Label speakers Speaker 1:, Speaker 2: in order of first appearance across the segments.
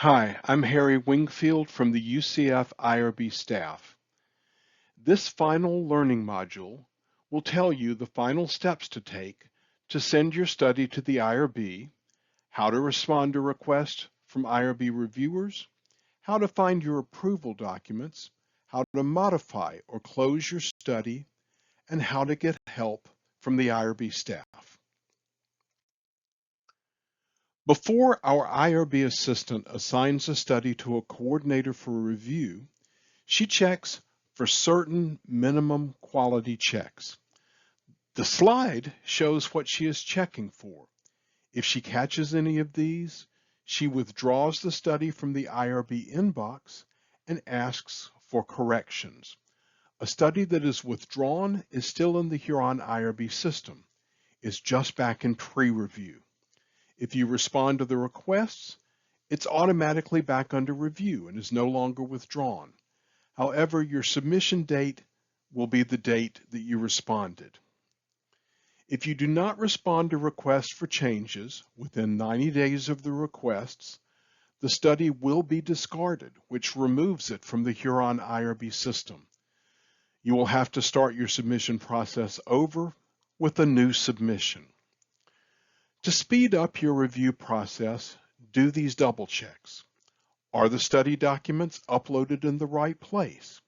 Speaker 1: Hi, I'm Harry Wingfield from the UCF IRB staff. This final learning module will tell you the final steps to take to send your study to the IRB, how to respond to requests from IRB reviewers, how to find your approval documents, how to modify or close your study, and how to get help from the IRB staff. Before our IRB assistant assigns a study to a coordinator for review, she checks for certain minimum quality checks. The slide shows what she is checking for. If she catches any of these, she withdraws the study from the IRB inbox and asks for corrections. A study that is withdrawn is still in the Huron IRB system. It's just back in pre-review. If you respond to the requests, it's automatically back under review and is no longer withdrawn. However, your submission date will be the date that you responded. If you do not respond to requests for changes within 90 days of the requests, the study will be discarded, which removes it from the Huron IRB system. You will have to start your submission process over with a new submission. To speed up your review process, do these double checks. Are the study documents uploaded in the right place?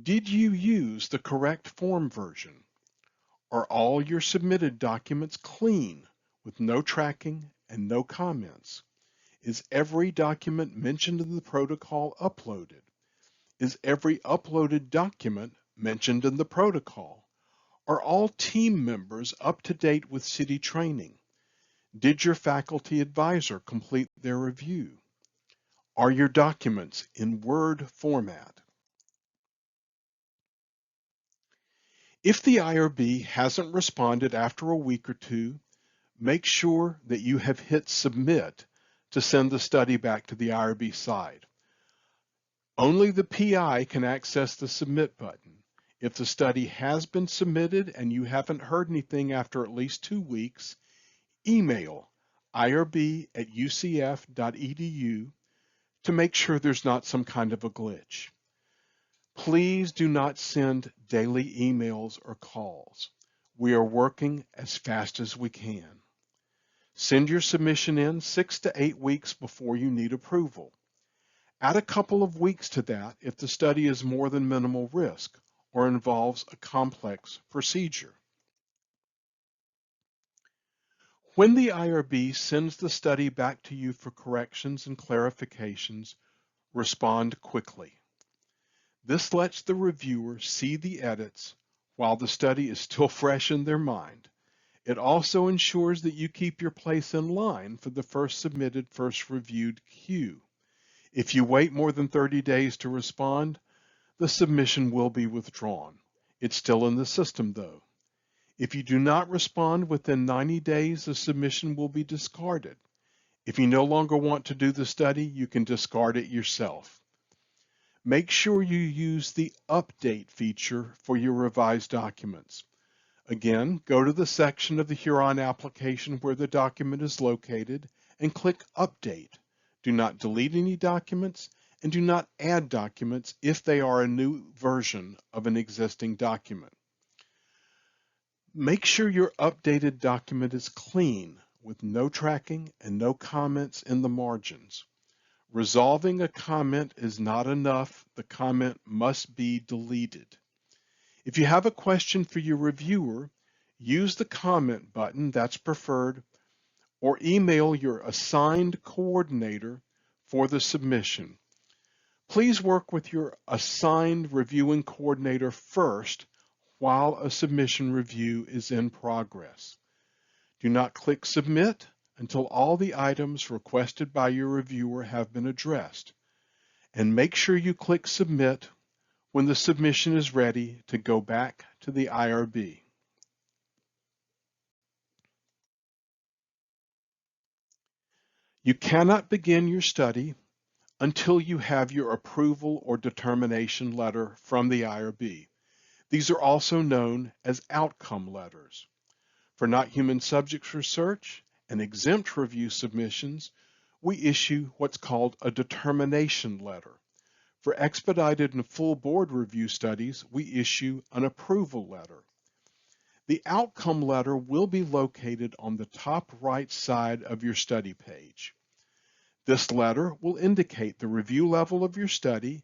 Speaker 1: Did you use the correct form version? Are all your submitted documents clean with no tracking and no comments? Is every document mentioned in the protocol uploaded? Is every uploaded document mentioned in the protocol? Are all team members up to date with city training? Did your faculty advisor complete their review? Are your documents in Word format? If the IRB hasn't responded after a week or two, make sure that you have hit submit to send the study back to the IRB side. Only the PI can access the submit button. If the study has been submitted and you haven't heard anything after at least 2 weeks, email irb@ucf.edu to make sure there's not some kind of a glitch. Please do not send daily emails or calls. We are working as fast as we can. Send your submission in 6 to 8 weeks before you need approval. Add a couple of weeks to that if the study is more than minimal risk or involves a complex procedure. When the IRB sends the study back to you for corrections and clarifications, respond quickly. This lets the reviewer see the edits while the study is still fresh in their mind. It also ensures that you keep your place in line for the first submitted, first reviewed queue. If you wait more than 30 days to respond, the submission will be withdrawn. It's still in the system though. If you do not respond within 90 days, the submission will be discarded. If you no longer want to do the study, you can discard it yourself. Make sure you use the update feature for your revised documents. Again, go to the section of the Huron application where the document is located and click Update. Do not delete any documents and do not add documents if they are a new version of an existing document. Make sure your updated document is clean with no tracking and no comments in the margins. Resolving a comment is not enough. The comment must be deleted. If you have a question for your reviewer, use the comment button, that's preferred, or email your assigned coordinator for the submission. Please work with your assigned reviewing coordinator first while a submission review is in progress. Do not click Submit until all the items requested by your reviewer have been addressed. And make sure you click Submit when the submission is ready to go back to the IRB. You cannot begin your study until you have your approval or determination letter from the IRB. These are also known as outcome letters. For not human subjects research and exempt review submissions, we issue what's called a determination letter. For expedited and full board review studies, we issue an approval letter. The outcome letter will be located on the top right side of your study page. This letter will indicate the review level of your study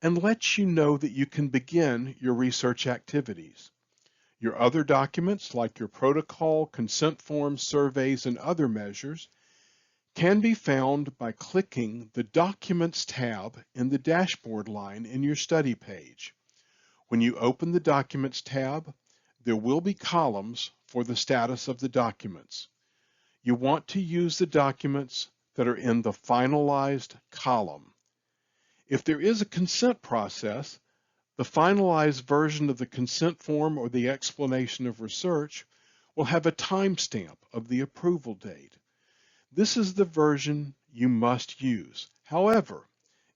Speaker 1: and let you know that you can begin your research activities. Your other documents, like your protocol, consent forms, surveys, and other measures, can be found by clicking the Documents tab in the dashboard line in your study page. When you open the Documents tab, there will be columns for the status of the documents. You want to use the documents that are in the finalized column. If there is a consent process, the finalized version of the consent form or the explanation of research will have a timestamp of the approval date. This is the version you must use. However,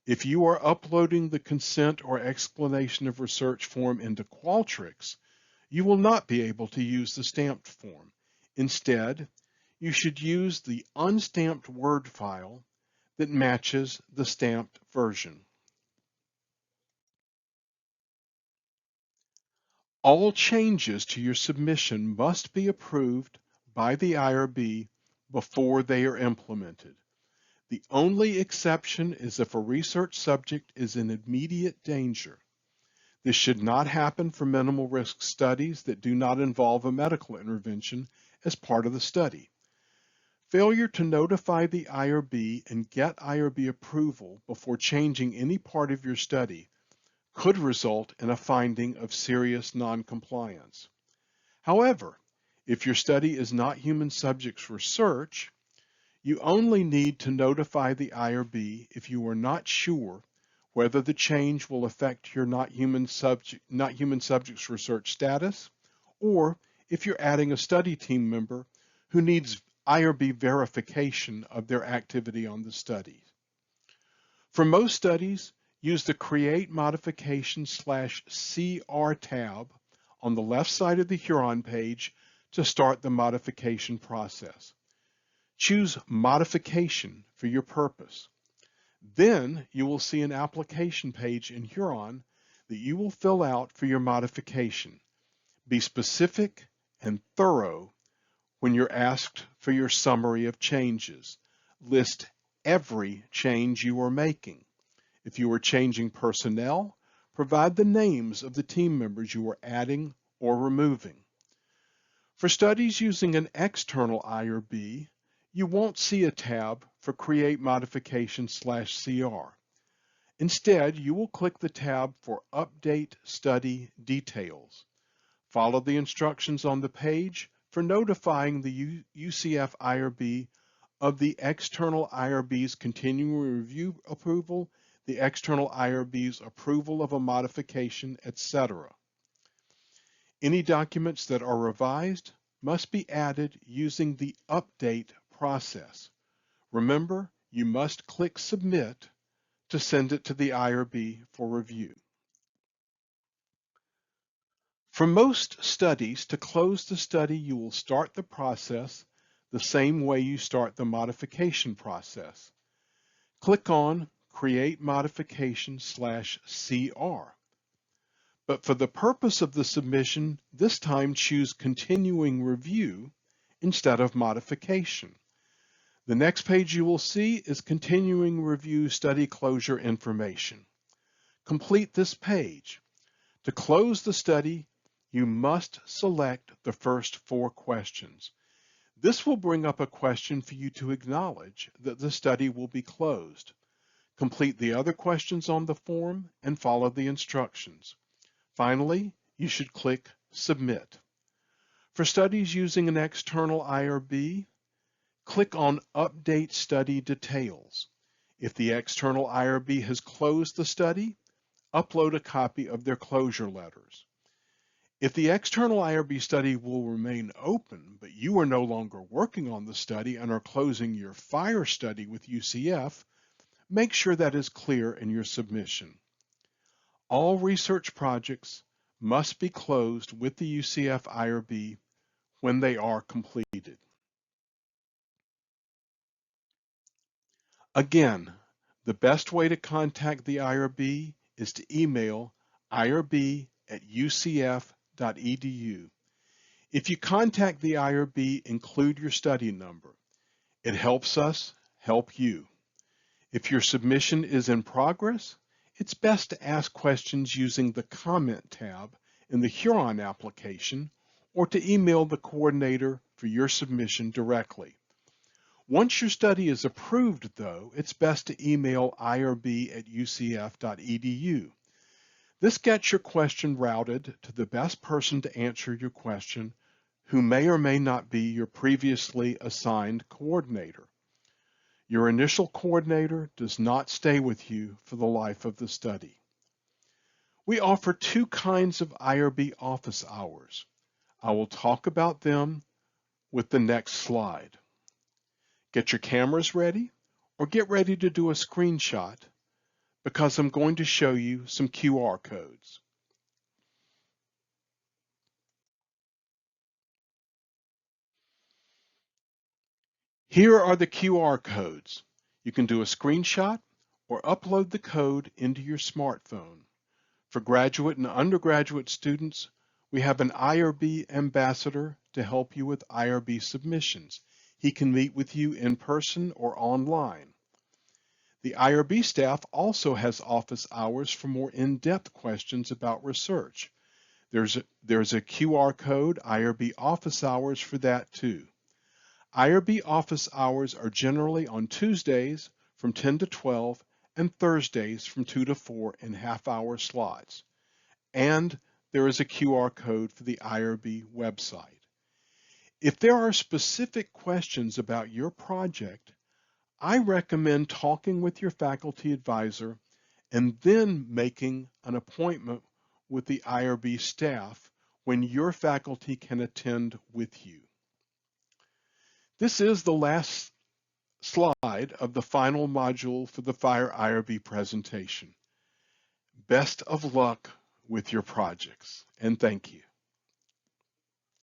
Speaker 1: if you are uploading the consent or explanation of research form into Qualtrics, you will not be able to use the stamped form. Instead, you should use the unstamped Word file that matches the stamped version. All changes to your submission must be approved by the IRB before they are implemented. The only exception is if a research subject is in immediate danger. This should not happen for minimal risk studies that do not involve a medical intervention as part of the study. Failure to notify the IRB and get IRB approval before changing any part of your study could result in a finding of serious noncompliance. However, if your study is not human subjects research, you only need to notify the IRB if you are not sure whether the change will affect your not human subjects research status, or if you're adding a study team member who needs IRB verification of their activity on the study. For most studies, use the Create Modification/CR tab on the left side of the Huron page to start the modification process. Choose Modification for your purpose. Then you will see an application page in Huron that you will fill out for your modification. Be specific and thorough when you're asked for your summary of changes. List every change you are making. If you are changing personnel, provide the names of the team members you are adding or removing. For studies using an external IRB, you won't see a tab for Create Modification/CR. Instead, you will click the tab for Update Study Details. Follow the instructions on the page for notifying the UCF IRB of the external IRB's continuing review approval, the external IRB's approval of a modification, etc. Any documents that are revised must be added using the update process. Remember, you must click Submit to send it to the IRB for review. For most studies, to close the study, you will start the process the same way you start the modification process. Click on Create Modification/CR. But for the purpose of the submission, this time choose Continuing Review instead of Modification. The next page you will see is Continuing Review Study Closure Information. Complete this page. To close the study, you must select the first 4 questions. This will bring up a question for you to acknowledge that the study will be closed. Complete the other questions on the form and follow the instructions. Finally, you should click Submit. For studies using an external IRB, click on Update Study Details. If the external IRB has closed the study, upload a copy of their closure letters. If the external IRB study will remain open, but you are no longer working on the study and are closing your F.I.R.E study with UCF, make sure that is clear in your submission. All research projects must be closed with the UCF IRB when they are completed. Again, the best way to contact the IRB is to email irb@ucf.edu. If you contact the IRB, include your study number. It helps us help you. If your submission is in progress, it's best to ask questions using the comment tab in the Huron application or to email the coordinator for your submission directly. Once your study is approved, though, it's best to email irb@ucf.edu. This gets your question routed to the best person to answer your question, who may or may not be your previously assigned coordinator. Your initial coordinator does not stay with you for the life of the study. We offer two kinds of IRB office hours. I will talk about them with the next slide. Get your cameras ready or get ready to do a screenshot because I'm going to show you some QR codes. Here are the QR codes. You can do a screenshot or upload the code into your smartphone. For graduate and undergraduate students, we have an IRB ambassador to help you with IRB submissions. He can meet with you in person or online. The IRB staff also has office hours for more in-depth questions about research. There's a QR code, IRB office hours, for that too. IRB office hours are generally on Tuesdays from 10 to 12 and Thursdays from 2 to 4 in half-hour slots. And there is a QR code for the IRB website. If there are specific questions about your project, I recommend talking with your faculty advisor and then making an appointment with the IRB staff when your faculty can attend with you. This is the last slide of the final module for the F.I.R.E IRB presentation. Best of luck with your projects, and thank you.